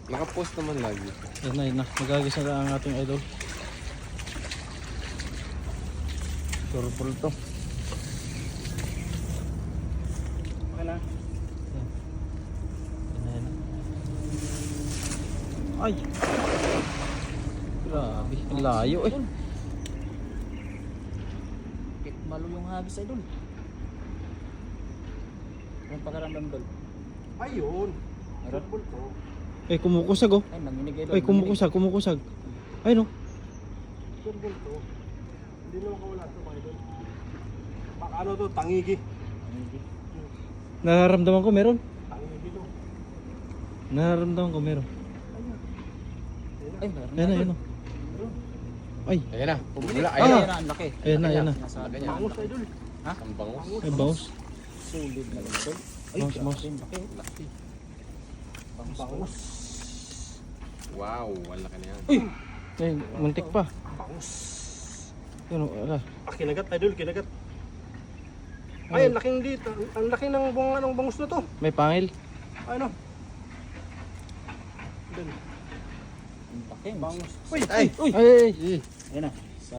Nakapost naman lagi. Yan na. Magagisa na ang ating idol. Purple to. Okay na. Yan na. Ay! Grabe, ang layo eh. Malo yung hagis idol. Anong pakiramdam idol? Ayun. Meron? to. Eh, kumukusag oh. Ay, nanginig idol. Ay, kumukusag. Ay no. Surbol to. Hindi naman kawala ito mga idol. Baka ano to, tangigi. Nararamdaman ko meron. Tangigi to. Nararamdaman ko meron. Ay, meron. Ayan na. Ay, Ayan na. Wala, Ah! ayan na. Ayan na, ang laki. ayan na. Nasa Laki niya. bangus idol. Ha? Ang bangus. Ay, bounce. Solid na idol. Ay, Bangus, bangus. grabe, laki. Laki. Bangus. Wow, ang laki na yan. Ay, muntik pa. Bangus. Yun, wala. Kinagat idol, kinagat. Ay, ang laking dito. Ang laki ng bunga ng bangus na to. May pangil. Ano? Doon. Ang laki. Bangus. Uy, ay! Uy! Ay! Ayan na.